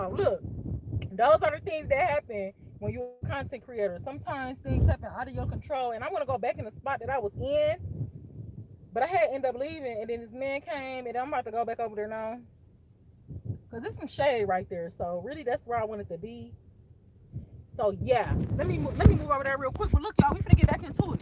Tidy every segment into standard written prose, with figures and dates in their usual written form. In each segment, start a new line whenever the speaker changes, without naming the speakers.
So look, those are the things that happen when you're a content creator. Sometimes things happen out of your control, and I want to go back in the spot that I was in, but I had to end up leaving, and then this man came, and I'm about to go back over there now because there's some shade right there. So really, that's where I wanted to be. So yeah, let me move over there real quick. But look, y'all, we finna get back into it.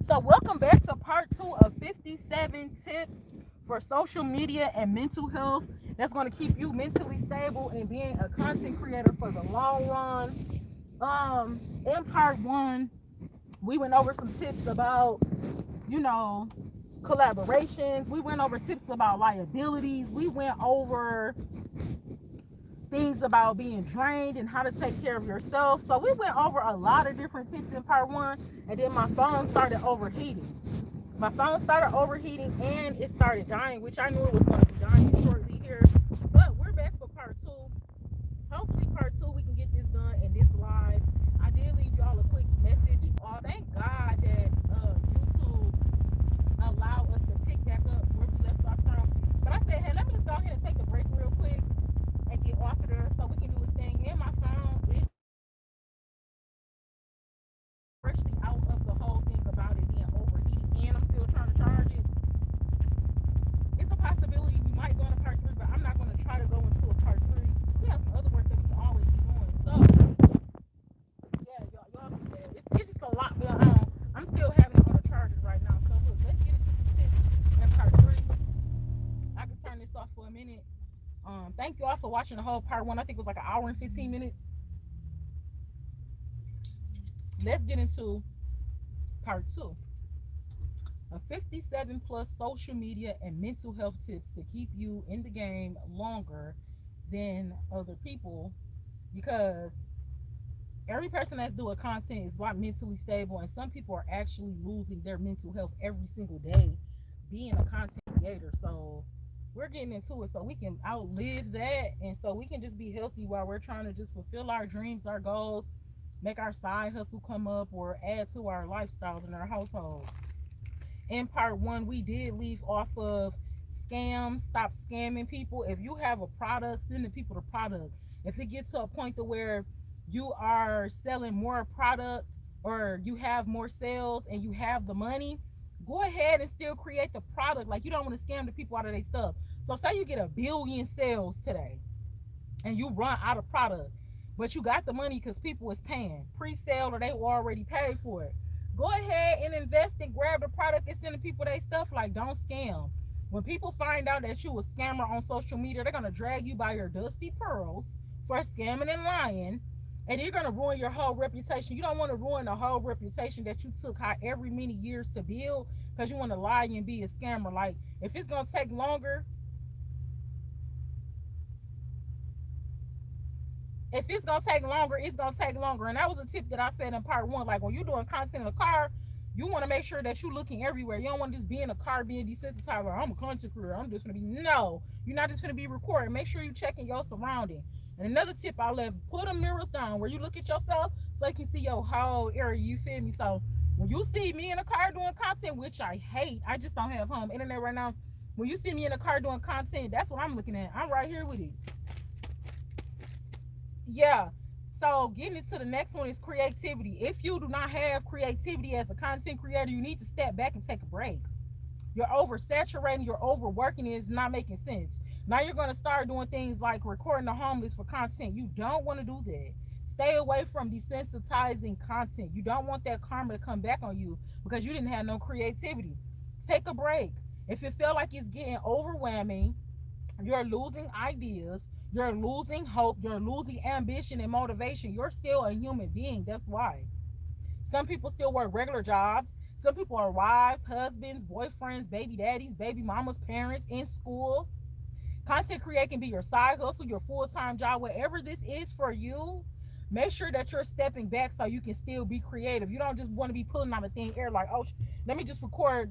So welcome back to part 2 of 57 tips for social media and mental health. That's going to keep you mentally stable and being a content creator for the long run. In part 1, we went over some tips about, you know, collaborations. We went over tips about liabilities. We went over things about being drained and how to take care of yourself. So we went over a lot of different tips in part 1, and then my phone started overheating. My phone started overheating and it started dying, which I knew it was going to be dying shortly here. But we're back for part 2. Hopefully part 2 we can get this done and this live. I did leave y'all a quick message. Thank God that YouTube allowed us to pick back up where we left off from. But I said, hey, let me just go ahead and take a break real quick and get off of there so we can do this thing. And my phone is freshly out of the whole thing about it being overheating, and I'm still trying to charge it. It's a possibility we might go into part 3, but I'm not going to try to go into a part 3. We have some other work that we can always be doing. So yeah, y'all see that. It's just a lot going on. I'm still having it on the charger right now. So look, let's get into some tips in part 3. I can turn this off for a minute. Thank you all for watching the whole part 1. I think it was like an hour and 15 minutes. Let's get into part 2 of 57 plus social media and mental health tips to keep you in the game longer than other people, because every person that's doing content is not mentally stable, and some people are actually losing their mental health every single day being a content creator. So we're getting into it so we can outlive that, and so we can just be healthy while we're trying to just fulfill our dreams, our goals, make our side hustle come up, or add to our lifestyles in our household. In part 1, we did leave off of scams. Stop scamming people. If you have a product, send the people the product. If it gets to a point to where you are selling more product, or you have more sales and you have the money, go ahead and still create the product. Like, you don't want to scam the people out of their stuff. So say you get 1 billion sales today and you run out of product, but you got the money because people is paying pre-sale or they already paid for it. Go ahead and invest and grab the product and send the people their stuff. Like, don't scam. When people find out that you a scammer on social media, they're gonna drag you by your dusty pearls for scamming and lying, and you're gonna ruin your whole reputation. You don't want to ruin the whole reputation that you took however many years to build because you want to lie and be a scammer. Like, if it's gonna take longer, it's gonna take longer. And that was a tip that I said in part 1. Like, when you're doing content in a car, you want to make sure that you're looking everywhere. You don't want to just be in a car being desensitized. Like, I'm a content creator, I'm just gonna be. No, you're not just gonna be recording. Make sure you're checking your surrounding. And another tip I left: put the mirrors down where you look at yourself so you can see your whole area. You feel me? So when you see me in a car doing content, which I hate, I just don't have home internet right now. When you see me in a car doing content, that's what I'm looking at. I'm right here with it. Yeah. So getting into the next one is creativity. If you do not have creativity as a content creator, you need to step back and take a break. You're oversaturating, you're overworking, it is not making sense. Now you're going to start doing things like recording the homeless for content. You don't want to do that. Stay away from desensitizing content. You don't want that karma to come back on you because you didn't have no creativity. Take a break. If you feel like it's getting overwhelming, you're losing ideas, you're losing hope, you're losing ambition and motivation. You're still a human being. That's why. Some people still work regular jobs. Some people are wives, husbands, boyfriends, baby daddies, baby mamas, parents, in school. Content create can be your side hustle, your full-time job, whatever this is for you. Make sure that you're stepping back so you can still be creative. You don't just want to be pulling out a thin air like, oh, let me just record.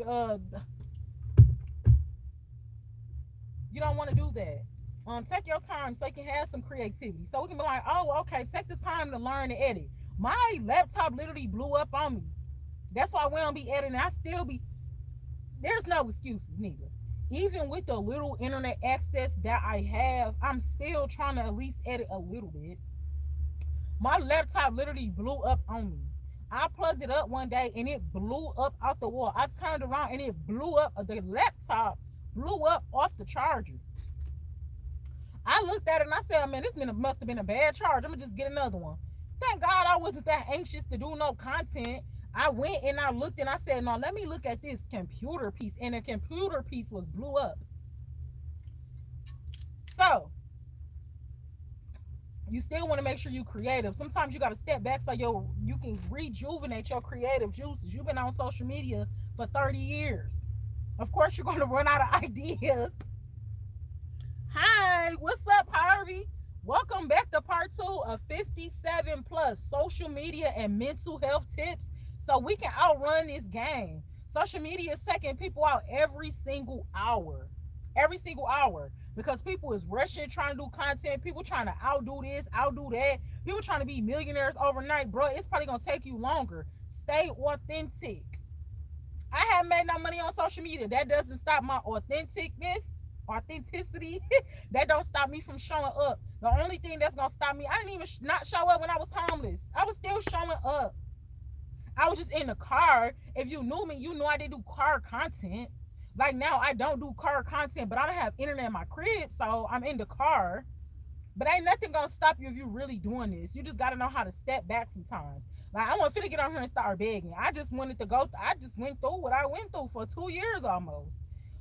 You don't want to do that. Take your time so you can have some creativity. So we can be like, oh, okay, take the time to learn to edit. My laptop literally blew up on me. That's why we don't be editing. I still be. There's no excuses neither. Even with the little internet access that I have, I'm still trying to at least edit a little bit. My laptop literally blew up on me. I plugged it up one day and it blew up out the wall. I turned around and it blew up. The laptop blew up off the charger. I looked at it and I said, man, must have been a bad charge. I'm gonna just get another one. Thank God I wasn't that anxious to do no content. I went and I looked and I said, no, let me look at this computer piece. And the computer piece was blew up. So you still want to make sure you're creative. Sometimes you got to step back so you can rejuvenate your creative juices. You've been on social media for 30 years. Of course, you're going to run out of ideas. Hi, what's up, Harvey? Welcome back to part 2 of 57 plus social media and mental health tips so we can outrun this game. Social media is taking people out every single hour. Every single hour. Because people is rushing, trying to do content. People trying to outdo this, outdo that. People trying to be millionaires overnight, bro. It's probably going to take you longer. Stay authentic. I haven't made no money on social media. That doesn't stop my authenticity. That don't stop me from showing up. The only thing that's gonna stop me, I didn't even not show up when I was homeless. I was still showing up. I was just in the car. If you knew me, you knew I didn't do car content. Like now, I don't do car content, but I don't have internet in my crib, so I'm in the car. But ain't nothing gonna stop you if you really doing this. You just gotta know how to step back sometimes. Like I want to get on here and start begging. I just wanted to go. I just went through what I went through for 2 years almost.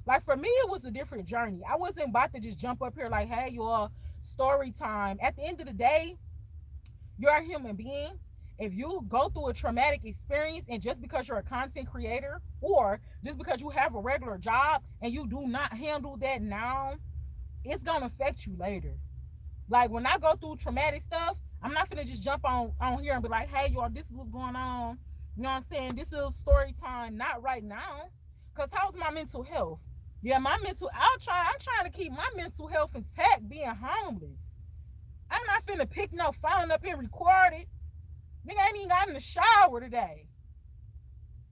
Like for me, it was a different journey. I wasn't about to just jump up here like, "Hey, y'all, story time." At the end of the day, you're a human being. If you go through a traumatic experience and just because you're a content creator or just because you have a regular job and you do not handle that now, it's gonna affect you later. Like when I go through traumatic stuff, I'm not gonna just jump on here and be like, "Hey, y'all, this is what's going on." You know what I'm saying? This is story time, not right now. Cause how's my mental health? Yeah, I'm trying to keep my mental health intact being homeless. I'm not finna pick no phone up and record it. Nigga ain't even got in the shower today.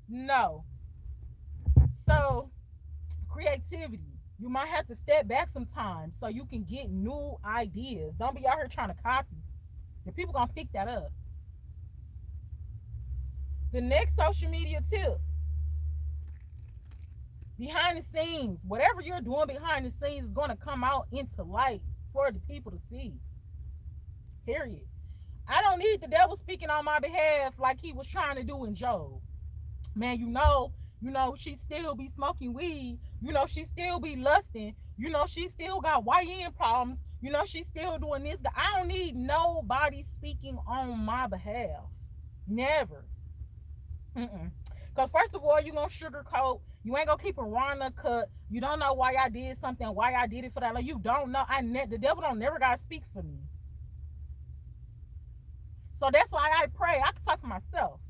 No. So creativity. You might have to step back sometimes so you can get new ideas. Don't be out here trying to copy. The people gonna pick that up. The next social media tip. Behind the scenes. Whatever you're doing behind the scenes is gonna come out into light for the people to see. Period. I don't need the devil speaking on my behalf like he was trying to do in Job. Man, she still be smoking weed. She still be lusting. She still got YN problems. She still doing this. I don't need nobody speaking on my behalf. Never. Because first of all, you gonna sugarcoat. You ain't gonna keep a raw cut. You don't know why I did something, why I did it for that. Like you don't know. The devil don't never gotta speak for me. So that's why I pray. I can talk to myself.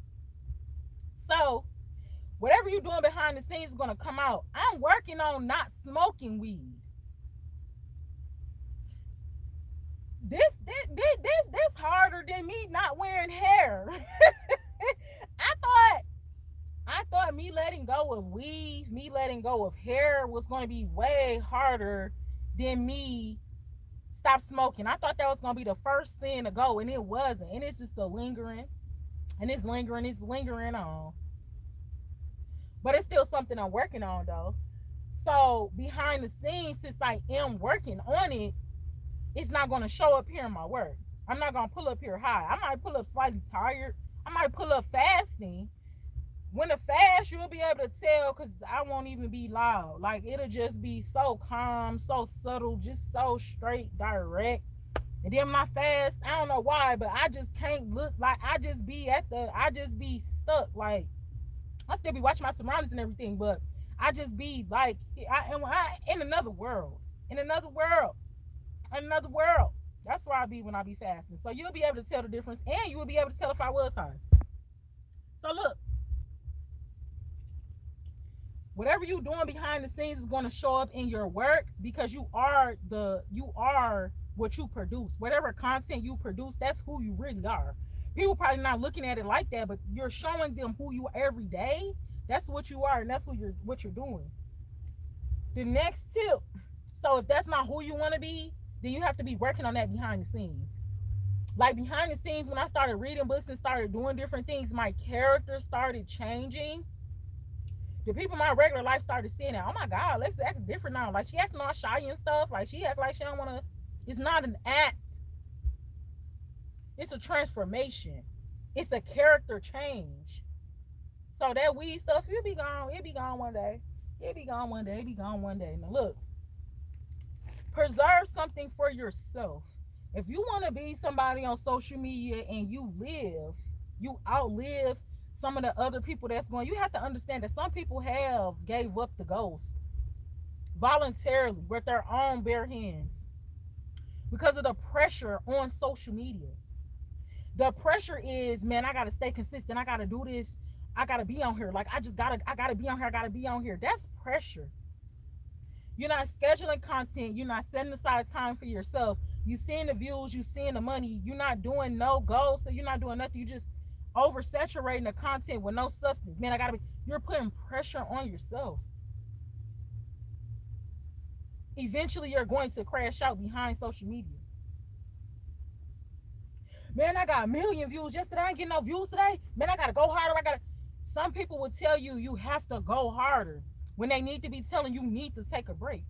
So whatever you're doing behind the scenes is gonna come out. I'm working on not smoking weed. This harder than me not wearing hair. I thought me letting go of weave, me letting go of hair was going to be way harder than me stop smoking. I thought that was going to be the first thing to go, and it wasn't. And it's just a lingering, and it's lingering on. But it's still something I'm working on, though. So behind the scenes, since I am working on it, it's not going to show up here in my work. I'm not going to pull up here high. I might pull up slightly tired. I might pull up fasting. When the fast, you'll be able to tell because I won't even be loud. Like, it'll just be so calm, so subtle, just so straight, direct. And then my fast, I don't know why, but I just can't look like I just be stuck. Like, I still be watching my surroundings and everything, but I just be like, in another world. In another world. In another world. That's where I be when I be fasting. So you'll be able to tell the difference, and you will be able to tell if I was high. So look. Whatever you're doing behind the scenes is going to show up in your work because you are what you produce. Whatever content you produce, that's who you really are. People probably not looking at it like that, but you're showing them who you are every day. That's what you are, and that's what you're doing. The next tip. So if that's not who you want to be, then you have to be working on that behind the scenes. Like behind the scenes, when I started reading books and started doing different things, my character started changing. The people in my regular life started seeing that. Oh my God, let's act different now. Like she acting all shy and stuff. Like she act like she don't want to. It's not an act. It's a transformation. It's a character change. So that weed stuff, it'll be gone. It'll be gone one day. It'll be gone one day. It'll be gone one day. Now look, preserve something for yourself. If you want to be somebody on social media and you outlive some of the other people that's going, you have to understand that some people have gave up the ghost voluntarily with their own bare hands because of the pressure on social media. The pressure is, man, I gotta stay consistent. I gotta do this. I gotta be on here. Like I gotta be on here. I gotta be on here. That's pressure. You're not scheduling content. You're not setting aside time for yourself. You seeing the views. You seeing the money. You're not doing no goals. So you're not doing nothing. You just oversaturating the content with no substance. Man, I gotta be. You're putting pressure on yourself. Eventually, you're going to crash out behind social media. Man, I got a million views yesterday. I ain't getting no views today. Man, I gotta go harder. I gotta. Some people will tell you you have to go harder when they need to be telling you need to take a break.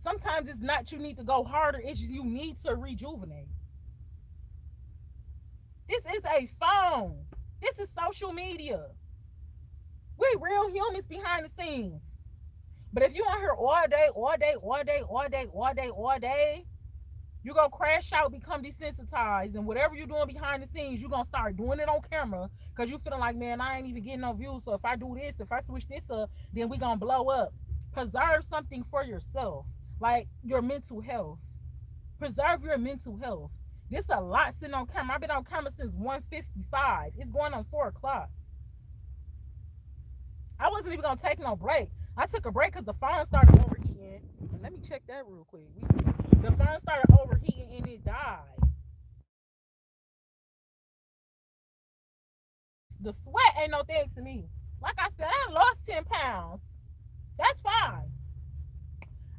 Sometimes it's not you need to go harder, it's you need to rejuvenate. This is a phone. This is social media. We real humans behind the scenes. But if you on here all day, all day, all day, all day, all day, all day, you gonna crash out, become desensitized, and whatever you're doing behind the scenes, you're gonna start doing it on camera because you feeling like, man, I ain't even getting no views. So if I do this, if I switch this up, then we gonna blow up. Preserve something for yourself, like your mental health. Preserve your mental health. This a lot sitting on camera. I've been on camera since 1:55. It's going on 4 o'clock. I wasn't even gonna take no break. I took a break because the phone started overheating. And let me check that real quick. The phone started overheating and it died. The sweat ain't no thing to me. Like I said, I lost 10 pounds. That's fine.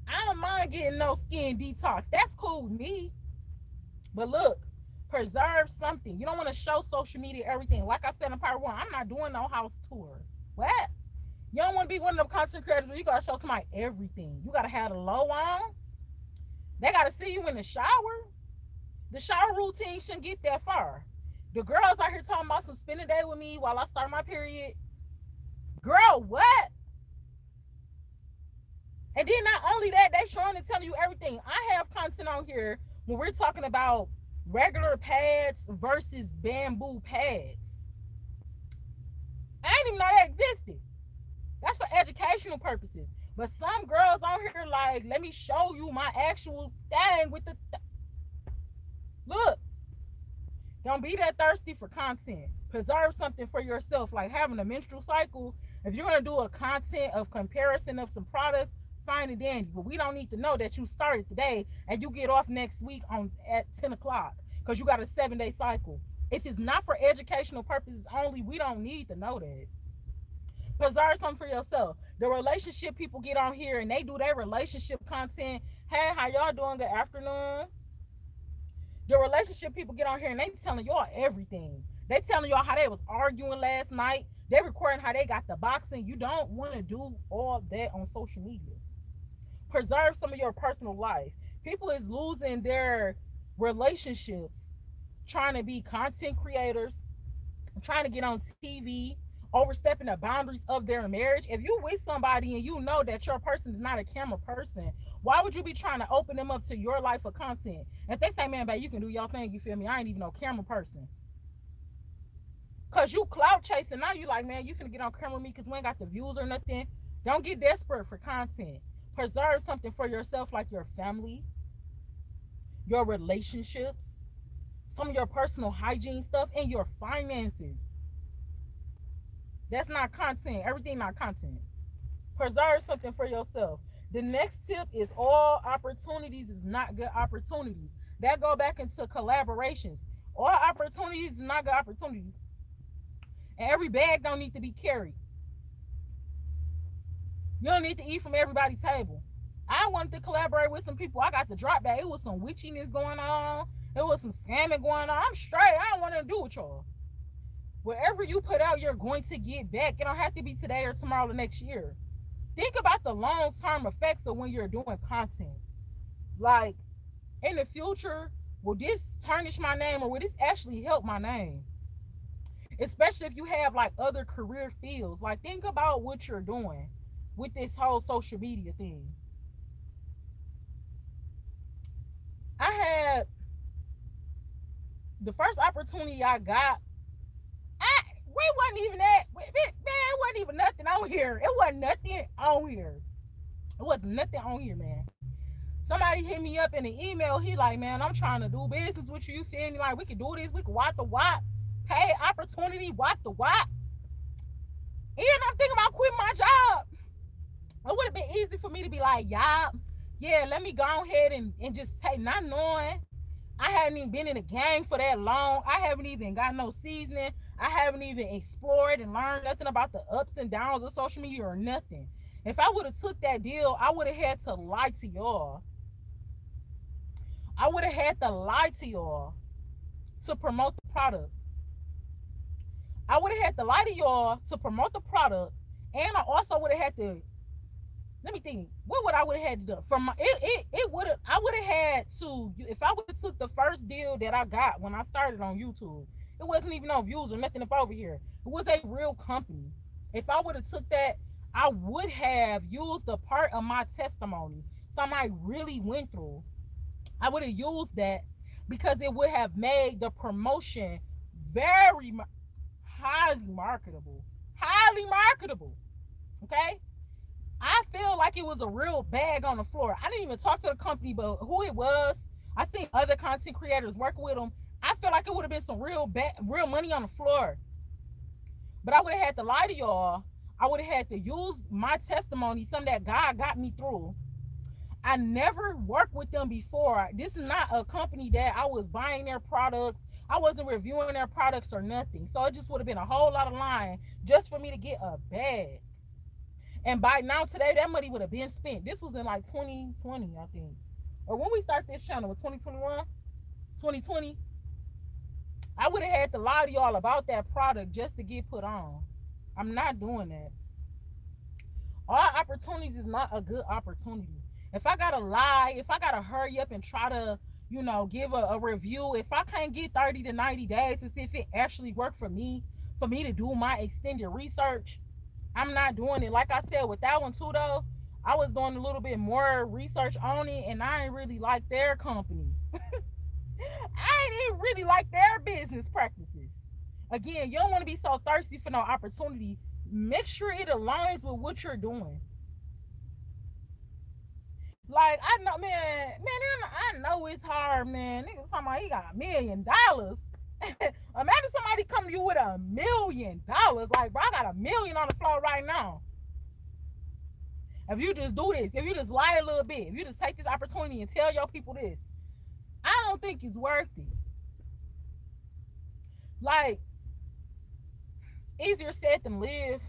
I don't mind getting no skin detox. That's cool with me. But look, preserve something. You don't want to show social media everything. Like I said in part one, I'm not doing no house tour. What? You don't want to be one of them content creators where you gotta show somebody everything. You gotta have the low on. They gotta see you in the shower. The shower routine shouldn't get that far. The girls out here talking about some spend a day with me while I start my period. Girl, what? And then not only that, they showing and telling you everything. I have content on here when we're talking about regular pads versus bamboo pads. I didn't even know that existed. That's for educational purposes. But some girls on here like, let me show you my actual thing with the look. Don't be that thirsty for content. Preserve something for yourself, like having a menstrual cycle. If you're gonna do a content of comparison of some products, fine and dandy. But we don't need to know that you started today and you get off next week on at 10 o'clock because you got a 7-day cycle. If it's not for educational purposes only, we don't need to know that. Preserve something for yourself. The relationship people get on here and they do their relationship content. Hey, how y'all doing? Good afternoon. The relationship people get on here and they telling y'all everything. They telling y'all how they was arguing last night. They recording how they got the boxing. You don't want to do all that on social media. Preserve some of your personal life. People is losing their relationships trying to be content creators, trying to get on TV, overstepping the boundaries of their marriage. If you with somebody and you know that your person is not a camera person, why would you be trying to open them up to your life of content? If they say, man, babe, you can do your thing, you feel me? I ain't even no camera person. Cause you clout chasing. Now you like, man, you finna get on camera with me because we ain't got the views or nothing. Don't get desperate for content. Preserve something for yourself, like your family, your relationships, some of your personal hygiene stuff, and your finances. That's not content. Everything not content. Preserve something for yourself. The next tip is all opportunities is not good opportunities. That go back into collaborations. All opportunities is not good opportunities. And every bag don't need to be carried. You don't need to eat from everybody's table. I wanted to collaborate with some people. I got the drop back. It was some witchiness going on. It was some scamming going on. I'm straight. I don't want to do with y'all. Wherever you put out, you're going to get back. It don't have to be today or tomorrow or next year. Think about the long term effects of when you're doing content. Like in the future, will this tarnish my name or will this actually help my name? Especially if you have like other career fields. Like think about what you're doing with this whole social media thing. I had the first opportunity I got. We wasn't even that. Man, it wasn't even nothing on here. It wasn't nothing on here. It wasn't nothing on here, man. Somebody hit me up in an email. He like, man, I'm trying to do business with you. You feel me? Like we could do this. We could watch the what, pay opportunity, watch the what. And I'm thinking about quitting my job. It would have been easy for me to be like, yeah, let me go ahead and just take, not knowing I haven't even been in the game for that long. I haven't even got no seasoning. I haven't even explored and learned nothing about the ups and downs of social media or nothing. If I would have took that deal, I would have had to lie to y'all. I would have had to lie to y'all to promote the product. I would have had to lie to y'all to promote the product, and I also would have had to. Let me think. What would I would have had to do? From my, it would have. I would have had to. If I would have took the first deal that I got when I started on YouTube, it wasn't even no views or nothing up over here. It was a real company. If I would have took that, I would have used a part of my testimony, something I really went through. I would have used that because it would have made the promotion very highly marketable. Highly marketable. Okay? I feel like it was a real bag on the floor. I didn't even talk to the company, but who it was. I seen other content creators working with them. I feel like it would have been some real money on the floor. But I would have had to lie to y'all. I would have had to use my testimony, something that God got me through. I never worked with them before. This is not a company that I was buying their products. I wasn't reviewing their products or nothing. So it just would have been a whole lot of lying just for me to get a bag. And by now today, that money would have been spent. This was in like 2020, I think. Or when we start this channel, with 2021, 2020, I would have had to lie to y'all about that product just to get put on. I'm not doing that. All opportunities is not a good opportunity. If I gotta lie, if I gotta hurry up and try to, give a review, if I can't get 30 to 90 days to see if it actually worked for me to do my extended research, I'm not doing it. Like I said, with that one too, though, I was doing a little bit more research on it, and I ain't really like their company. I ain't even really like their business practices. Again, you don't want to be so thirsty for no opportunity. Make sure it aligns with what you're doing. Like I know, man, I know it's hard, man. Niggas talking about he got $1 million. Imagine somebody come to you with $1 million. Like, bro, I got $1 million on the floor right now. If you just do this, if you just lie a little bit, if you just take this opportunity and tell your people this, I don't think it's worth it. Like, easier said than live.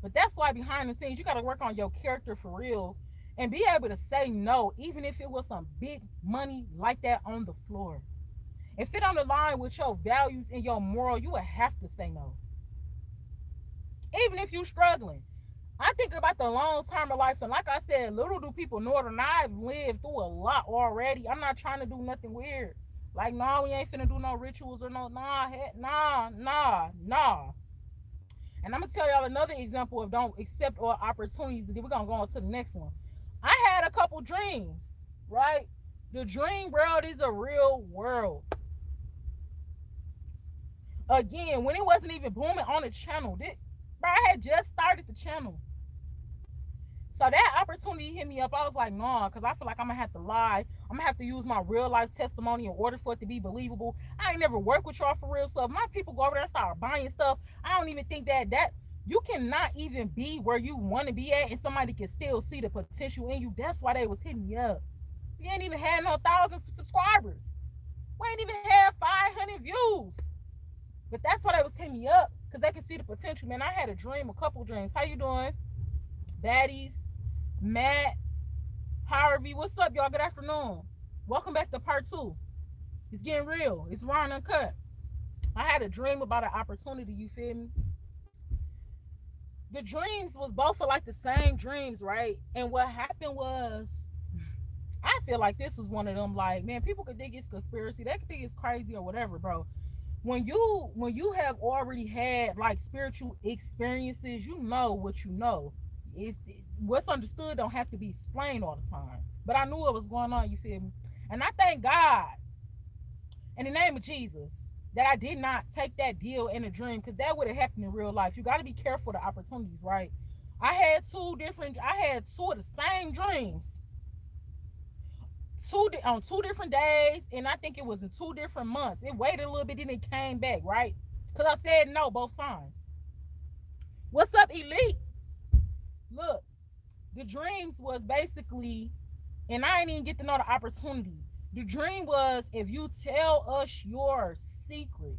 But that's why behind the scenes, you got to work on your character for real and be able to say no, even if it was some big money like that on the floor. If it don't align with your values and your moral, you would have to say no. Even if you're struggling. I think about the long term of life, and like I said, little do people know it, and I've lived through a lot already. I'm not trying to do nothing weird. Like, no, we ain't finna do no rituals or nah. And I'm gonna tell y'all another example of don't accept all opportunities, and then we're gonna go on to the next one. I had a couple dreams, right? The dream world is a real world. Again, when it wasn't even booming on the channel, bro, I had just started the channel. So that opportunity hit me up. I was like, nah, because I feel like I'm going to have to lie. I'm going to have to use my real life testimony in order for it to be believable. I ain't never worked with y'all for real. So if my people go over there and start buying stuff, I don't even think that you cannot even be where you want to be at and somebody can still see the potential in you. That's why they was hitting me up. We ain't even had no 1,000 subscribers. We ain't even had 500 views. But that's why they was hitting me up, because they can see the potential. Man, I had a dream, a couple dreams. How you doing? Baddies, Matt, Harvey. What's up, y'all? Good afternoon. Welcome back to part two. It's getting real. It's raw and uncut. I had a dream about an opportunity, you feel me? The dreams was both for like the same dreams, right? And what happened was I feel like this was one of them like, man, people could think it's conspiracy, they could think it's crazy or whatever, bro. When you have already had like spiritual experiences, you know what you know. It's what's understood don't have to be explained all the time. But I knew what was going on, you feel me? And I thank God in the name of Jesus that I did not take that deal in a dream because that would have happened in real life. You got to be careful of the opportunities, right? I had two of the same dreams, on 2 different days, and I think it was in 2 different months. It waited a little bit, then it came back, right? Because I said no both times. What's up, Elite? Look, the dreams was basically, and I didn't even get to know the opportunity. The dream was if you tell us your secrets.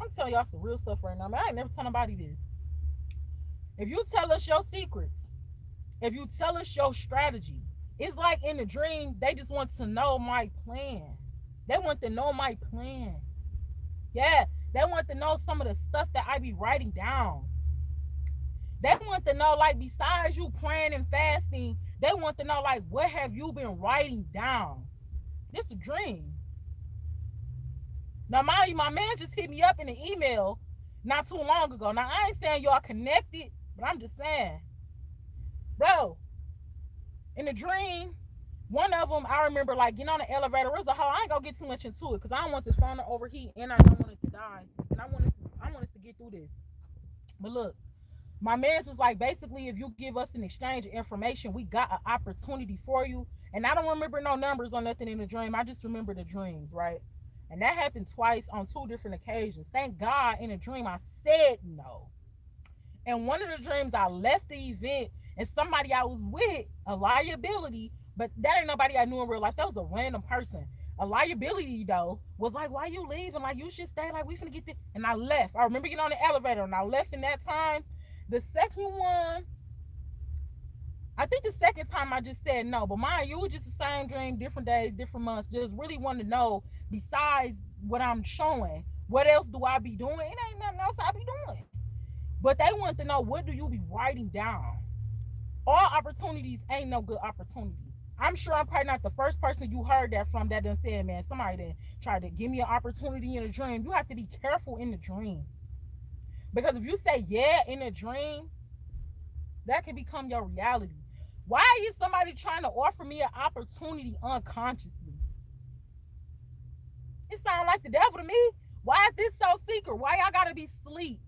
I'm telling y'all some real stuff right now. Man, I ain't never tell nobody this. If you tell us your secrets, if you tell us your strategy, it's like in the dream, they just want to know my plan. They want to know my plan. Yeah, they want to know some of the stuff that I be writing down. They want to know, like, besides you praying and fasting, they want to know, like, what have you been writing down? This is a dream. Now, my man just hit me up in an email not too long ago. Now, I ain't saying y'all connected, but I'm just saying, bro, in the dream, one of them, I remember, like, getting on the elevator. It was a whole, I ain't gonna get too much into it because I don't want this phone to overheat and I don't want it to die. And I want us to get through this. But look, my man's was like, basically, if you give us an exchange of information, we got an opportunity for you. And I don't remember no numbers or nothing in the dream. I just remember the dreams, right? And that happened twice on 2 different occasions. Thank God in a dream I said no. And one of the dreams I left the event and somebody I was with, a liability, but that ain't nobody I knew in real life. That was a random person. A liability though was like, why you leaving? Like you should stay. Like we finna get this. And I left. I remember getting on the elevator and I left in that time. The second one, I think the second time I just said no. But mind you, it was just the same dream, different days, different months. Just really wanted to know, besides what I'm showing, what else do I be doing? It ain't nothing else I be doing. But they want to know, what do you be writing down? All opportunities ain't no good opportunity. I'm sure I'm probably not the first person you heard that from that done said, man, somebody that tried to give me an opportunity in a dream. You have to be careful in the dream. Because if you say yeah in a dream, that can become your reality. Why is somebody trying to offer me an opportunity unconsciously? It sounds like the devil to me. Why is this so secret? Why y'all gotta be asleep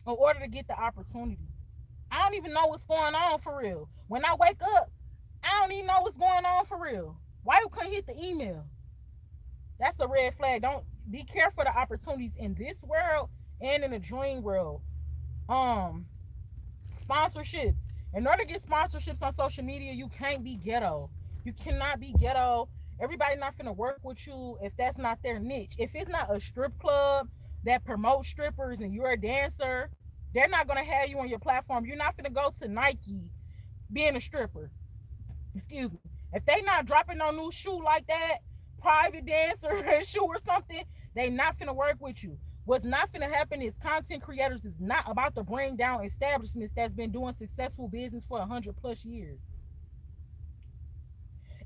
in order to get the opportunity? I don't even know what's going on for real. When I wake up, I don't even know what's going on for real. Why you couldn't hit the email? That's a red flag. Don't be careful of the opportunities in this world and in the dream world. Um, Sponsorships. In order to get sponsorships on social media, you can't be ghetto. You cannot be ghetto. Everybody not finna work with you if that's not their niche. If it's not a strip club that promotes strippers and you're a dancer, they're not gonna have you on your platform. You're not finna go to Nike being a stripper. Excuse me. If they not dropping no new shoe like that, private dancer shoe or something, they not finna work with you. What's not finna happen is content creators is not about to bring down establishments that's been doing successful business for 100+ years.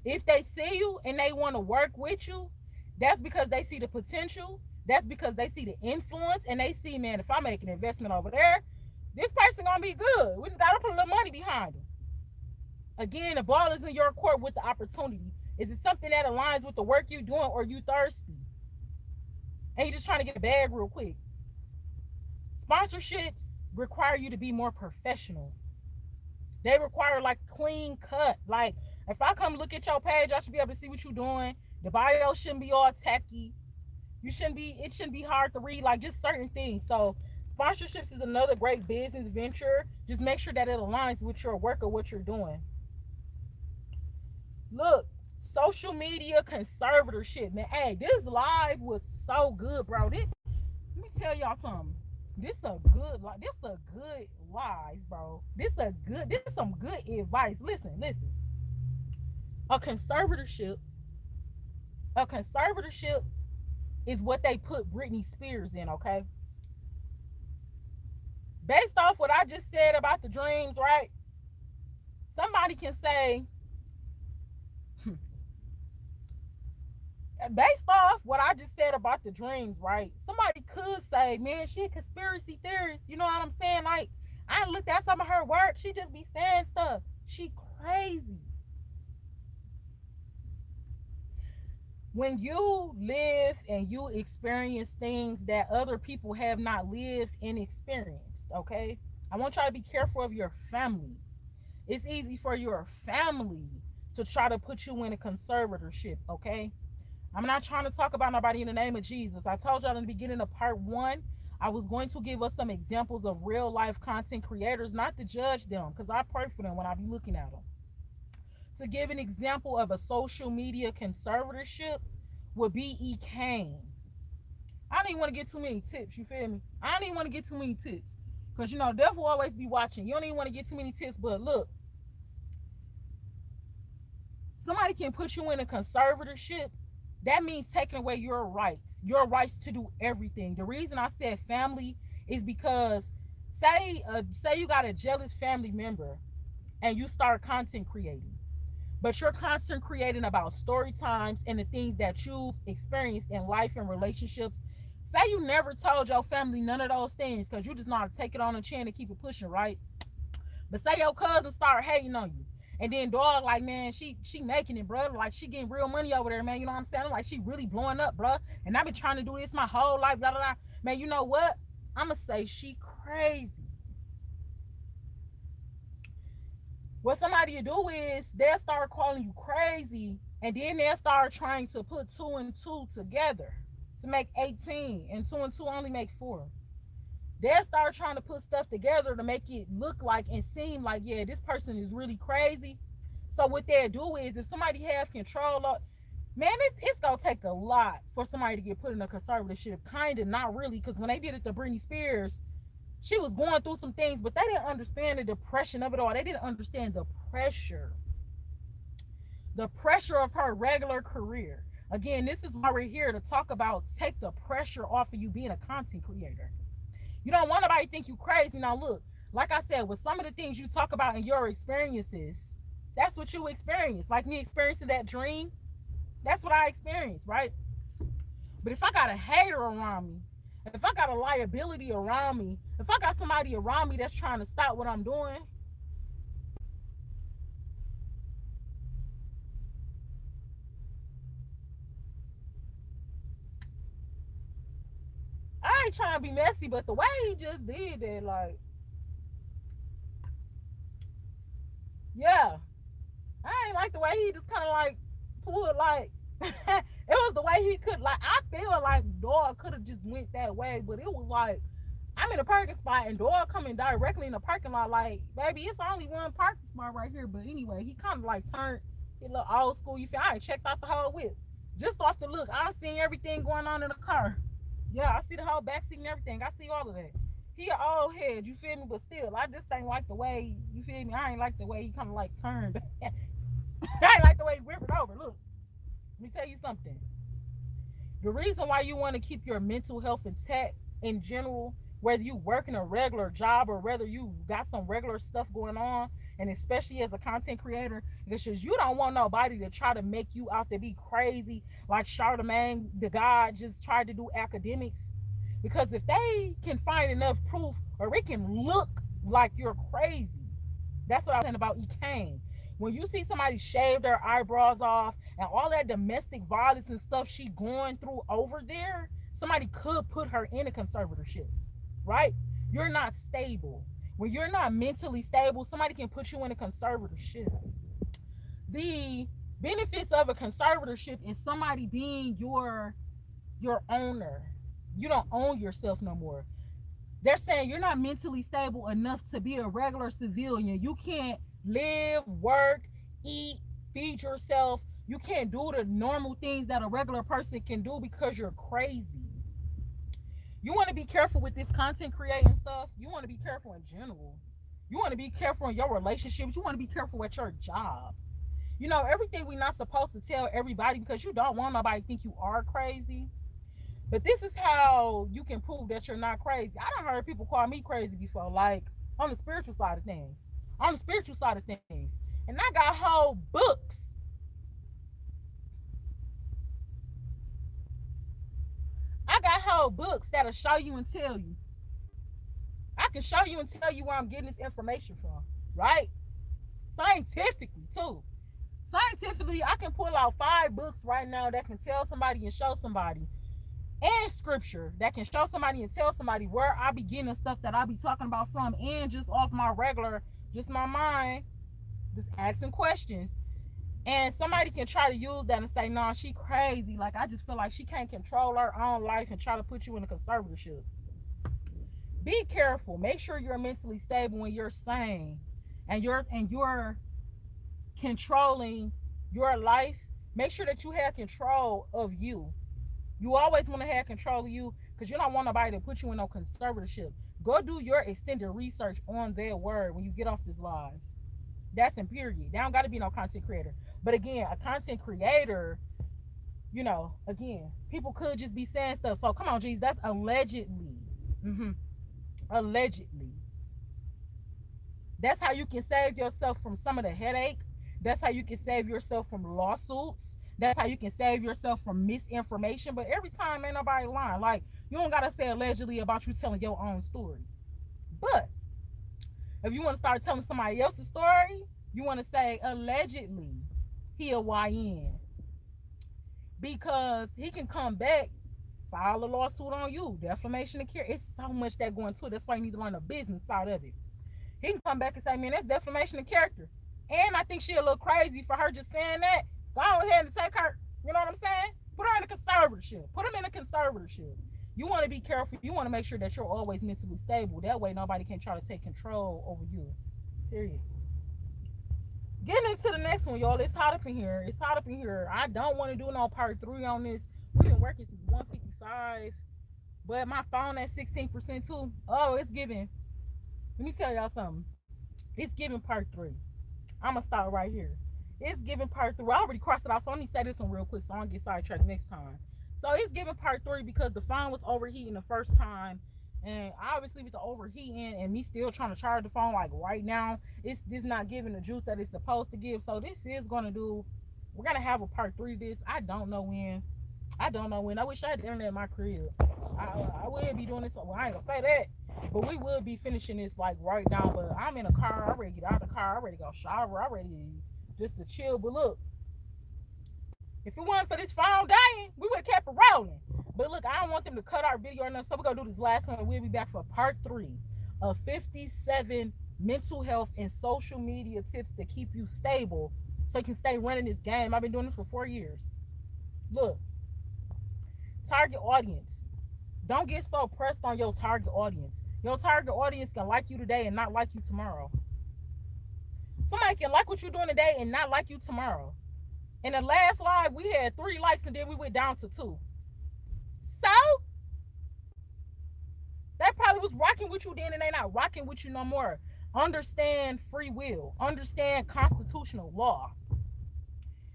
If they see you and they want to work with you, that's because they see the potential. That's because they see the influence and they see, man, if I make an investment over there, this person gonna be good. We just gotta put a little money behind them. Again, the ball is in your court with the opportunity. Is it something that aligns with the work you're doing, or you thirsty and you're just trying to get a bag real quick? Sponsorships require you to be more professional. They require like clean cut. Like if I come look at your page, I should be able to see what you're doing. The bio shouldn't be all tacky. It shouldn't be hard to read, like just certain things. So sponsorships is another great business venture. Just make sure that it aligns with your work or what you're doing. Look, social media conservatorship, man. Hey, this live was so good, bro. Let me tell y'all something. This a good live, bro. This some good advice. Listen, listen. A conservatorship, a conservatorship is what they put Britney Spears in, okay? Based off what I just said about the dreams, right? Somebody can say, based off what I just said about the dreams, right? Somebody could say, man, she a conspiracy theorist. You know what I'm saying? Like, I looked at some of her work. She just be saying stuff. She crazy. When you live and you experience things that other people have not lived and experienced, okay? I want y'all to be careful of your family. It's easy for your family to try to put you in a conservatorship, okay? I'm not trying to talk about nobody in the name of Jesus. I told y'all in the beginning of part one, I was going to give us some examples of real life content creators, not to judge them, because I pray for them when I be looking at them. To give an example of a social media conservatorship would be E. Kane. I don't even want to get too many tips, you feel me? I don't even want to get too many tips. Because, you know, the devil will always be watching. You don't even want to get too many tips, but look, somebody can put you in a conservatorship. That means taking away your rights to do everything. The reason I said family is because say you got a jealous family member and you start content creating, but you're content creating about story times and the things that you've experienced in life and relationships. Say you never told your family none of those things because you just know how to take it on the chin and keep it pushing, right? But say your cousin start hating on you. And then dog, like, man, she making it, bro. Like, she getting real money over there, man. You know what I'm saying? Like, she really blowing up, bro. And I've been trying to do this my whole life, blah, blah, blah. Man, you know what? I'ma say she crazy. What somebody will do is they'll start calling you crazy, and then they'll start trying to put two and two together to make 18, and two and two only make four. They'll start trying to put stuff together to make it look like and seem like, yeah, this person is really crazy. So what they'll do is if somebody has control of, man, it's gonna take a lot for somebody to get put in a conservatorship. Kind of, not really, because when they did it to Britney Spears, she was going through some things, but they didn't understand the depression of it all. They didn't understand the pressure of her regular career. Again, this is why we're here to talk about take the pressure off of you being a content creator. You don't want nobody to think you crazy. Now look, like I said, with some of the things you talk about in your experiences, that's what you experience. Like me experiencing that dream, that's what I experienced, right? But if I got a hater around me, if I got a liability around me, if I got somebody around me that's trying to stop what I'm doing, I ain't trying to be messy, but the way he just did that, like, yeah, I ain't like the way he just kind of like pulled, like, it was the way he could, like, I feel like dog could have just went that way, but it was like, I'm in a parking spot and dog coming directly in the parking lot, like, baby, it's only one parking spot right here. But anyway, he kind of like turned, he look old school. You feel? I ain't checked out the whole whip. Just off the look, I seen everything going on in the car. Yeah, I see the whole back seat and everything. I see all of that. He an old head, you feel me? But still, I just ain't like the way, you feel me? I ain't like the way he kind of like turned. I ain't like the way he whipped it over. Look, let me tell you something. The reason why you want to keep your mental health intact in general, whether you work in a regular job or whether you got some regular stuff going on, and especially as a content creator, because you don't want nobody to try to make you out to be crazy like Charlemagne the God just tried to do academics. Because if they can find enough proof or it can look like you're crazy, that's what I was saying about E. Kane. When you see somebody shave their eyebrows off and all that domestic violence and stuff she going through over there, somebody could put her in a conservatorship, right? You're not stable. When you're not mentally stable, somebody can put you in a conservatorship. The benefits of a conservatorship is somebody being your owner. You don't own yourself no more. They're saying you're not mentally stable enough to be a regular civilian. You can't live, work, eat, feed yourself. You can't do the normal things that a regular person can do because you're crazy. You want to be careful with this content creating stuff. You want to be careful in general. You want to be careful in your relationships. You want to be careful at your job. You know, everything we're not supposed to tell everybody because you don't want nobody to think you are crazy. But this is how you can prove that you're not crazy. I done heard people call me crazy before, like on the spiritual side of things. On the spiritual side of things. And I got whole books. I got whole books that'll show you and tell you. I can show you and tell you where I'm getting this information from, right? Scientifically, too. Scientifically, I can pull out 5 books right now that can tell somebody and show somebody, and scripture that can show somebody and tell somebody where I be getting stuff that I be talking about from, and just off my regular, just my mind, just asking questions. And somebody can try to use that and say, "No, nah, she crazy. Like I just feel like she can't control her own life and try to put you in a conservatorship." Be careful. Make sure you're mentally stable when you're sane, and you're controlling your life. Make sure that you have control of you. You always want to have control of you because you don't want nobody to put you in no conservatorship. Go do your extended research on their word when you get off this live. That's in period. They don't got to be no content creator. But again, a content creator, again, people could just be saying stuff. So come on, geez, that's allegedly. Mm-hmm. Allegedly. That's how you can save yourself from some of the headache. That's how you can save yourself from lawsuits. That's how you can save yourself from misinformation. But every time, ain't nobody lying. Like, you don't got to say allegedly about you telling your own story. But if you want to start telling somebody else's story, you want to say allegedly he a YN. Because he can come back, file a lawsuit on you, defamation of character. It's so much that going to it. That's why you need to learn the business side of it. He can come back and say, man, that's defamation of character. And I think she a little crazy for her just saying that. Go ahead and take her, you know what I'm saying? Put her in a conservatorship. Put him in a conservatorship. You want to be careful. You want to make sure that you're always mentally stable. That way nobody can try to take control over you. Period. Getting into the next one, y'all. It's hot up in here. It's hot up in here. I don't want to do no part 3 on this. We've been working since 1:55. But my phone at 16% too. Oh, it's giving. Let me tell y'all something. It's giving part 3. I'm going to start right here. It's giving part 3. I already crossed it out, so let me say this one real quick so I don't get sidetracked next time. So it's giving part 3 because the phone was overheating the first time. And obviously with the overheating and me still trying to charge the phone like right now, it's this not giving the juice that it's supposed to give. So this is going to do, we're going to have a part 3 of this. I don't know when. I don't know when. I wish I had the internet in my crib. I would be doing this. Well, I ain't going to say that. But we will be finishing this like right now. But I'm in a car. I'm ready to get out of the car. I'm ready to go shower. I'm ready just to chill. But look, if it wasn't for this phone dying, we would have kept it rolling. But look, I don't want them to cut our video or nothing, so we're going to do this last one. We'll be back for part 3 of 57 mental health and social media tips to keep you stable so you can stay running this game. I've been doing this for 4 years. Look, target audience. Don't get so pressed on your target audience. Your target audience can like you today and not like you tomorrow. Somebody can like what you're doing today and not like you tomorrow. In the last live, we had 3 likes and then we went down to 2. So, that probably was rocking with you then and they not rocking with you no more. Understand free will. Understand constitutional law.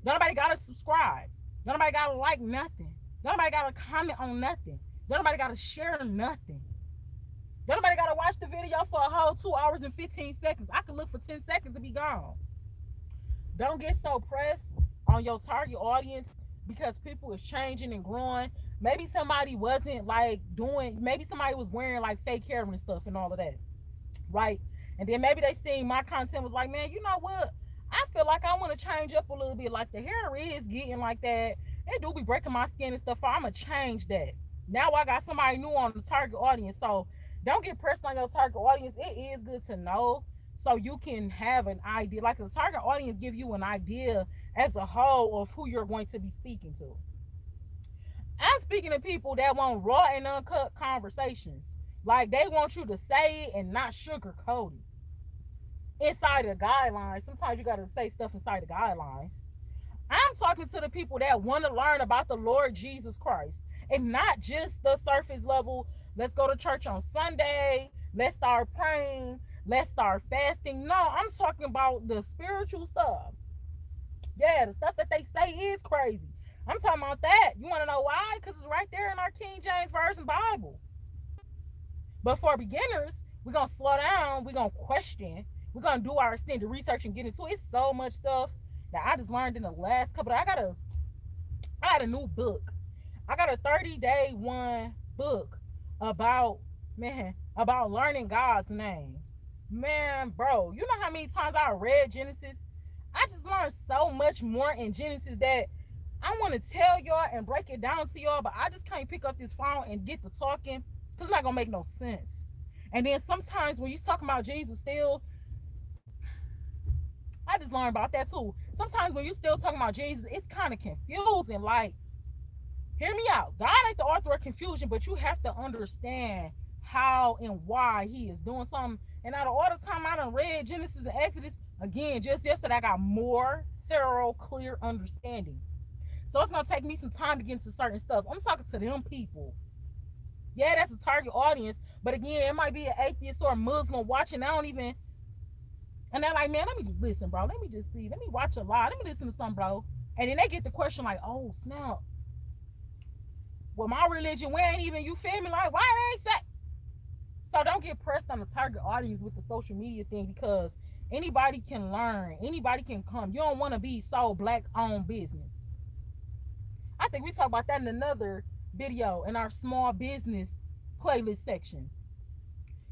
Nobody got to subscribe. Nobody got to like nothing. Nobody got to comment on nothing. Nobody got to share nothing. Nobody got to watch the video for a whole 2 hours and 15 seconds. I can look for 10 seconds to be gone. Don't get so pressed on your target audience because people is changing and growing. Maybe somebody wasn't like maybe somebody was wearing like fake hair and stuff and all of that, right? And then maybe they seen my content was like, man, you know what? I feel like I want to change up a little bit. Like the hair is getting like that. It do be breaking my skin and stuff. So I'm going to change that. Now I got somebody new on the target audience. So don't get pressed on your target audience. It is good to know so you can have an idea. Like the target audience give you an idea as a whole of who you're going to be speaking to. I'm speaking to people that want raw and uncut conversations. Like they want you to say it and not sugarcoat it. Inside the guidelines. Sometimes you got to say stuff inside the guidelines. I'm talking to the people that want to learn about the Lord Jesus Christ and not just the surface level. Let's go to church on Sunday. Let's start praying. Let's start fasting. No, I'm talking about the spiritual stuff. Yeah, the stuff that they say is crazy. I'm talking about that. You want to know why? Because it's right there in our King James Version Bible. But for beginners, we're going to slow down. We're going to question. We're going to do our extended research and get into it. It's so much stuff that I just learned in the last couple. I got a new book. I got a 30-day one book about, man, about learning God's name. Man, bro, you know how many times I read Genesis? I just learned so much more in Genesis that I want to tell y'all and break it down to y'all, but I just can't pick up this phone and get to talking because it's not gonna make no sense. And then sometimes when you talking about Jesus still, I just learned about that too. Sometimes when you still talking about Jesus, it's kind of confusing. Like, hear me out. God ain't the author of confusion, but you have to understand how and why he is doing something. And out of all the time I done read Genesis and Exodus, again, just yesterday I got more thorough, clear understanding. So it's gonna take me some time to get into certain stuff. I'm talking to them people. Yeah, that's a target audience. But again, it might be an atheist or a Muslim watching. I don't even, and they're like, man, let me just listen, bro. Let me just see. Let me watch a lot. Let me listen to something, bro. And then they get the question like, oh snap. Well, my religion, we ain't even, you feel me? Like, why they ain't say? So don't get pressed on the target audience with the social media thing because anybody can learn. Anybody can come. You don't want to be so black owned business. I think we talk about that in another video in our small business playlist section.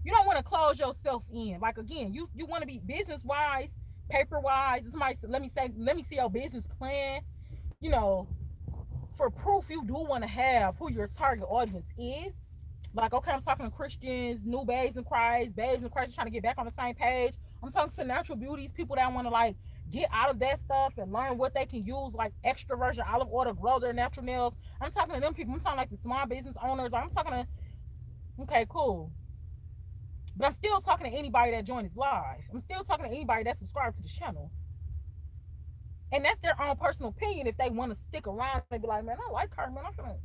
You don't want to close yourself in. Like again, you want to be business wise, paper wise. Somebody let me see your business plan. You know, for proof, you do want to have who your target audience is. Like, okay, I'm talking to Christians, new babes in Christ trying to get back on the same page. I'm talking to natural beauties, people that want to like get out of that stuff and learn what they can use, like extra virgin olive oil to grow their natural nails. I'm talking to them people. I'm talking like the small business owners. I'm talking to, okay, cool. But I'm still talking to anybody that joins live. I'm still talking to anybody that subscribed to the channel. And that's their own personal opinion if they want to stick around and be like, man, I like her, man. I'm finna.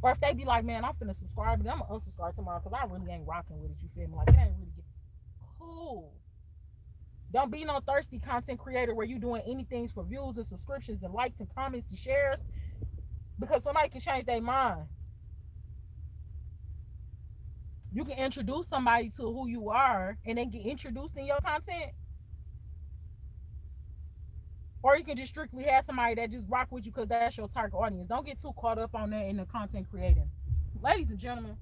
Or if they be like, man, I'm finna subscribe, but I'm gonna unsubscribe tomorrow because I really ain't rocking with it. You feel me? Like, it ain't really getting cool. Don't be no thirsty content creator where you doing anything for views and subscriptions and likes and comments and shares because somebody can change their mind. You can introduce somebody to who you are and then get introduced in your content. Or you can just strictly have somebody that just rock with you because that's your target audience. Don't get too caught up on that in the content creating. Ladies and gentlemen,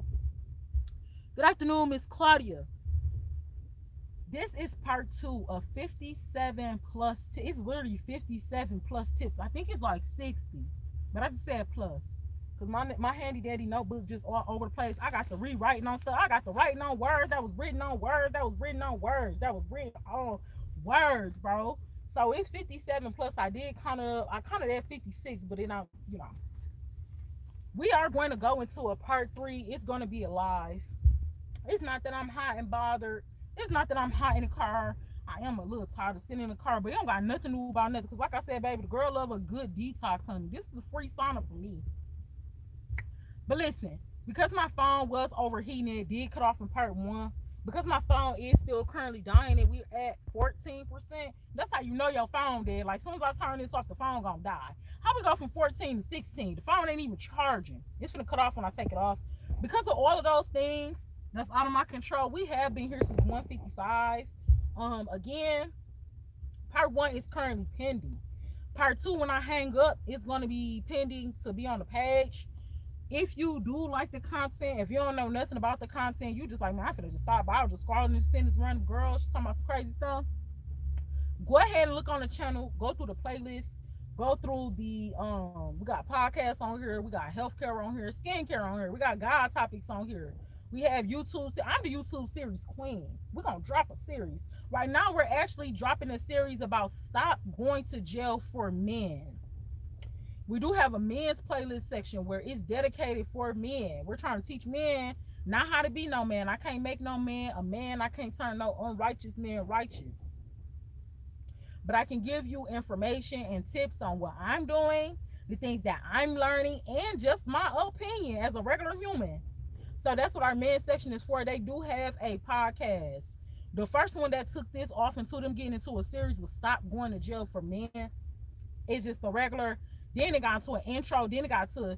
good afternoon, Miss Claudia. This is part 2 of 57 plus. It's literally 57 plus tips. I think it's like 60, but I just said plus. Because my handy dandy notebook just all over the place. I got the rewriting on stuff. I got the writing on words that was written on words that was written on words that was written on words, bro. So it's 57 plus. I counted at 56, but then we are going to go into a part 3. It's going to be a live. It's not that I'm hot and bothered. It's not that I'm hot in the car. I am a little tired of sitting in the car, but it don't got nothing to do about nothing. Because like I said, baby, the girl love a good detox, honey. This is a free sauna for me. But listen, because my phone was overheating, it did cut off in part 1. Because my phone is still currently dying and we're at 14%, that's how you know your phone dead. Like, as soon as I turn this off, the phone gonna die. How we go from 14 to 16? The phone ain't even charging. It's gonna cut off when I take it off. Because of all of those things that's out of my control, we have been here since 1:55. Again, part 1 is currently pending. Part 2, when I hang up, it's gonna be pending to be on the page. If you do like the content, if you don't know nothing about the content, you just like, man, I finna just stop by. I was just scrolling this sentence random girl. She's talking about some crazy stuff. Go ahead and look on the channel. Go through the playlist. Go through the we got podcasts on here. We got healthcare on here, skincare on here. We got God topics on here. We have YouTube. I'm the YouTube series queen. We're gonna drop a series. Right now, we're actually dropping a series about stop going to jail for men. We do have a men's playlist section where it's dedicated for men. We're trying to teach men not how to be no man. I can't make no man a man. I can't turn no unrighteous man righteous. But I can give you information and tips on what I'm doing, the things that I'm learning, and just my opinion as a regular human. So that's what our men's section is for. They do have a podcast. The first one that took this off into them getting into a series was Stop Going to Jail for Men. It's just a regular. Then it got into an intro. Then it got to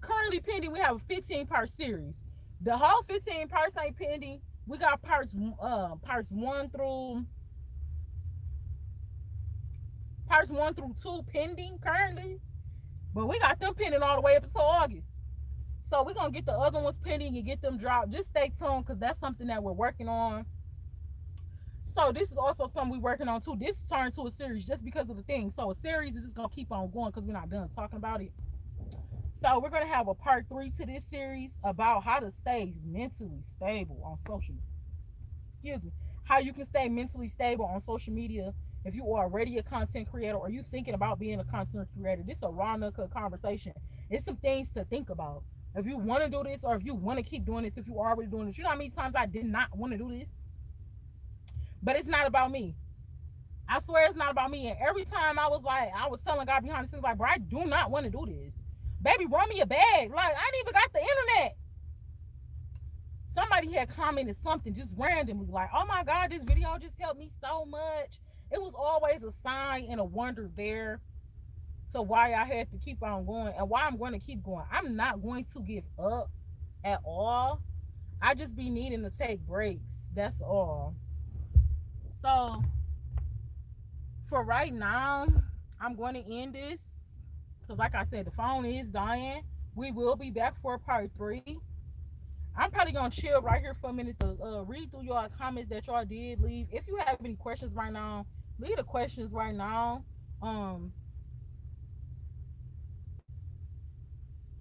currently pending. We have a 15-part series. The whole 15 parts ain't pending. We got parts one through two pending currently, but we got them pending all the way up until August. So we're gonna get the other ones pending and get them dropped. Just stay tuned because that's something that we're working on. So this is also something we're working on too. This turned to a series just because of the thing. So a series is just gonna keep on going because we're not done talking about it. So we're gonna have a part 3 to this series about how to stay mentally stable on social. Excuse me. How you can stay mentally stable on social media if you are already a content creator or you thinking about being a content creator. This is a raw knuckle conversation. It's some things to think about. If you want to do this or if you want to keep doing this, if you are already doing this, you know how many times I did not want to do this, but it's not about me. I swear it's not about me. And every time I was telling God behind the scenes, like, bro, I do not want to do this. Baby, run me a bag. Like, I ain't even got the internet. Somebody had commented something just randomly, like, oh my God, this video just helped me so much. It was always a sign and a wonder there to why I had to keep on going and why I'm going to keep going. I'm not going to give up at all. I just be needing to take breaks. That's all. So for right now, I'm going to end this because, like I said, the phone is dying. We will be back for part 3. I'm probably gonna chill right here for a minute to read through your comments that y'all did leave. If you have any questions right now, leave the questions right now. Um,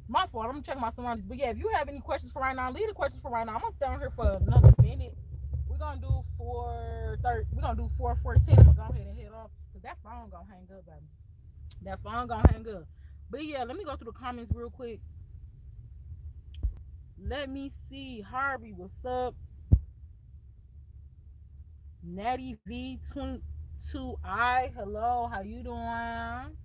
my fault. I'm checking my surroundings. But yeah, if you have any questions for right now, leave the questions for right now. I'm gonna stay on here for another minute. We're gonna do 4:14. I'm gonna go ahead and head off because that phone gonna hang up, baby. That phone gonna hang up. But yeah, let me go through the comments real quick. Let me see. Harvey, what's up? Natty V22I, hello, how you doing?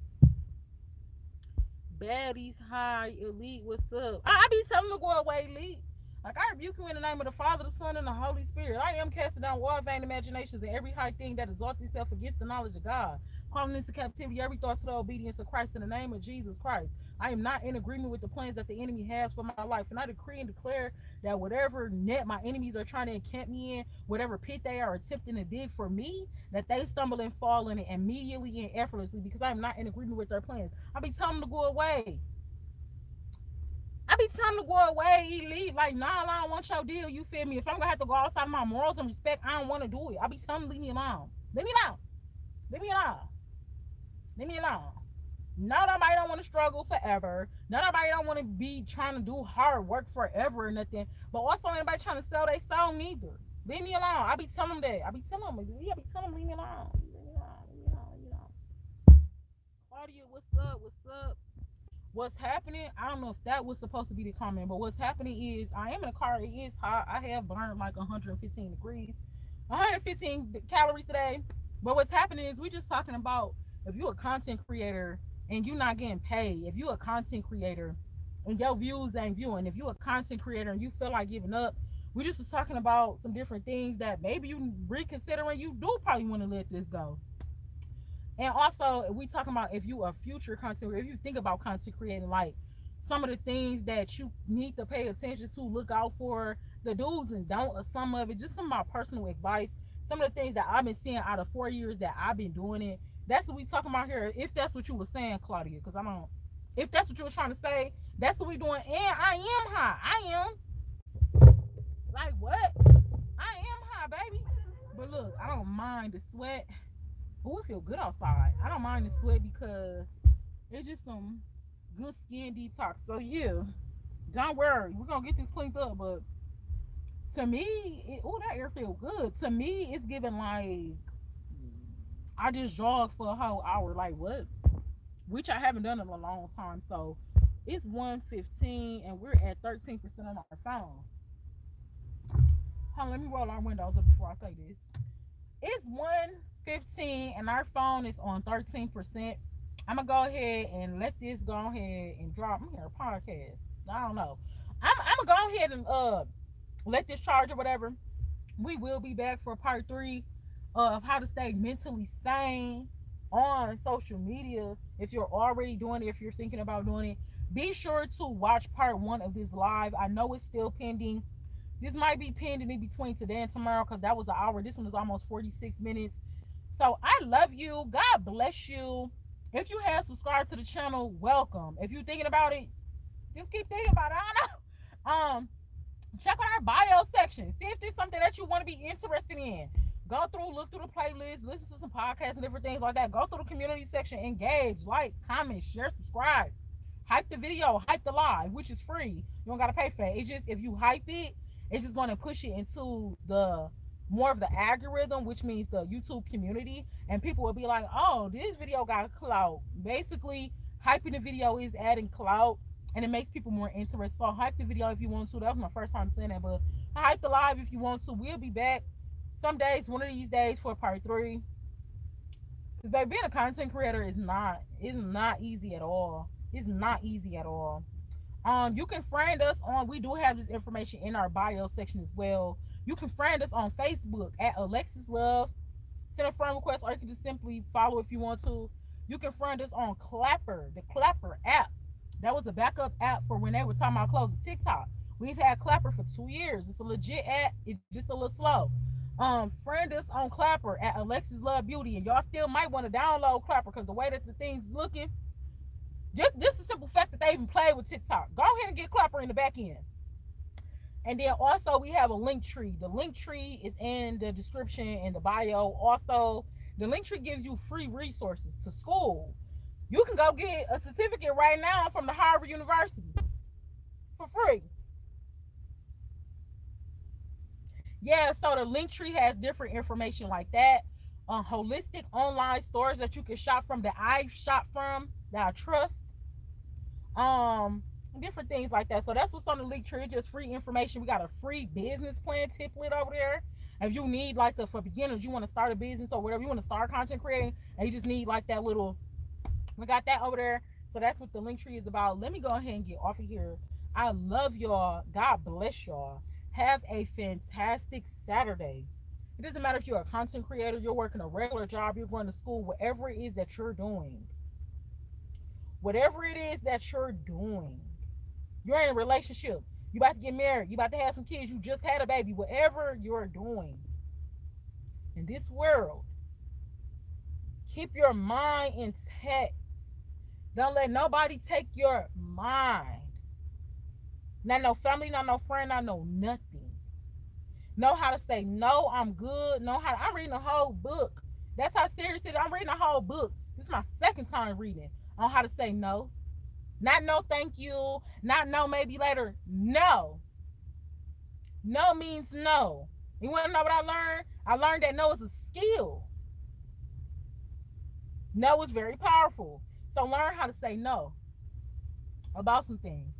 Baddies, hi. Elite, what's up? I be telling them to go away, Elite. Like, I rebuke you in the name of the Father, the Son, and the Holy Spirit. I am casting down all vain imaginations and every high thing that exalts itself against the knowledge of God, calling into captivity every thought to the obedience of Christ in the name of Jesus Christ. I am not in agreement with the plans that the enemy has for my life. And I decree and declare that whatever net my enemies are trying to encamp me in, whatever pit they are attempting to dig for me, that they stumble and fall in it immediately and effortlessly because I am not in agreement with their plans. I be telling them to go away. I be telling them to go away, Elite. Like, nah, I don't want your deal. You feel me? If I'm gonna have to go outside my morals and respect, I don't want to do it. I be telling them, leave me alone. Leave me alone. Leave me alone. Leave me alone. Nobody don't want to struggle forever. Nobody don't want to be trying to do hard work forever or nothing. But also anybody trying to sell their soul neither. Leave me alone. I be telling them that. I be telling them. Leave me alone. Leave me alone. Leave me alone. Leave me alone. Claudia, what's up? What's up? What's happening? I don't know if that was supposed to be the comment, but what's happening is I am in a car. It is hot. I have burned like 115 degrees, 115 calories today. But what's happening is we just talking about if you're a content creator and you're not getting paid, if you're a content creator and your views ain't viewing, if you're a content creator and you feel like giving up, we just was talking about some different things that maybe you reconsidering. You do probably want to let this go. And also, we talking about if you a future content, if you think about content creating, like some of the things that you need to pay attention to, look out for, the do's and don'ts of some of it, just some of my personal advice, some of the things that I've been seeing out of 4 years that I've been doing it. That's what we talking about here. If that's what you were saying, Claudia, because I don't. If that's what you were trying to say, that's what we doing. And I am high. I am. Like what? I am high, baby. But look, I don't mind the sweat. Oh, it feel good outside. I don't mind the sweat because it's just some good skin detox. So yeah, don't worry, we're gonna get this cleaned up. But to me, oh, that air feel good. To me, it's giving like I just jogged for a whole hour. Like what? Which I haven't done in a long time. So it's 1:15 and we're at 13% on our phone. Hold on, let me roll our windows up before I say this. It's 1:15 and our phone is on 13%. I'm gonna go ahead and let this go ahead and drop. I'm here a podcast. I don't know. I'm gonna go ahead and let this charge or whatever. We will be back for part three of how to stay mentally sane on social media. If you're already doing it, if you're thinking about doing it, be sure to watch part one of this live. I know it's still pending. This might be pending in between today and tomorrow because that was an hour. This one is almost 46 minutes. So I love you. God bless you. If you have subscribed to the channel, welcome. If you're thinking about it, just keep thinking about it. I don't know. Check out our bio section. See if there's something that you want to be interested in. Go through, look through the playlist, listen to some podcasts and different things like that. Go through the community section, engage, like, comment, share, subscribe. Hype the video, hype the live, which is free. You don't gotta pay for it. It's just if you hype it, it's just gonna push it into the more of the algorithm, which means the YouTube community, and people will be like, "Oh, this video got clout." Basically, hyping the video is adding clout, and it makes people more interested. So hype the video if you want to. That was my first time saying that, but hype the live if you want to. We'll be back some days, one of these days, for part three. Because baby, being a content creator is not easy at all. It's not easy at all. You can friend us on. We do have this information in our bio section as well. You can friend us on Facebook at Alexis Love. Send a friend request, or you can just simply follow if you want to. You can friend us on Clapper, the Clapper app. That was a backup app for when they were talking about closing TikTok. We've had Clapper for 2 years. It's a legit app. It's just a little slow. Friend us on Clapper at Alexis Love Beauty, and y'all still might want to download Clapper because the way that the thing's looking, just the simple fact that they even played with TikTok. Go ahead and get Clapper in the back end. And then also we have a link tree. The link tree is in the description and the bio. Also, the link tree gives you free resources to school. You can go get a certificate right now from the Harvard University for free. Yeah, so the link tree has different information like that. Holistic online stores that you can shop from, that I shop from, that I trust. Different things like that. So that's what's on the link tree. Just free information. We got a free business plan template over there. If you need like the for beginners, you want to start a business or whatever, you want to start content creating, and you just need like that little, we got that over there. So that's what the link tree is about. Let me go ahead and get off of here. I love y'all. God bless y'all. Have a fantastic Saturday. It doesn't matter if you're a content creator, you're working a regular job, you're going to school, whatever it is that you're doing. Whatever it is that you're doing. You're in a relationship. You about to get married. You about to have some kids. You just had a baby. Whatever you're doing in this world, keep your mind intact. Don't let nobody take your mind. Not no family, not no friend, not no nothing. Know how to say no, I'm good. I'm reading a whole book. That's how serious it is. I'm reading a whole book. This is my second time reading on how to say no. Not no thank you. Not no maybe later. No. No means no. You want to know what I learned? I learned that no is a skill. No is very powerful. So learn how to say no about some things.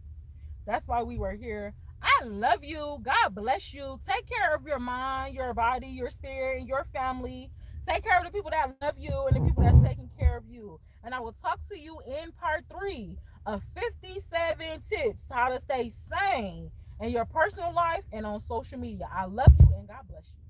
That's why we were here. I love you. God bless you. Take care of your mind, your body, your spirit, and your family. Take care of the people that love you and the people that's taking care of you. And I will talk to you in part three of 57 tips how to stay sane in your personal life and on social media. I love you and God bless you.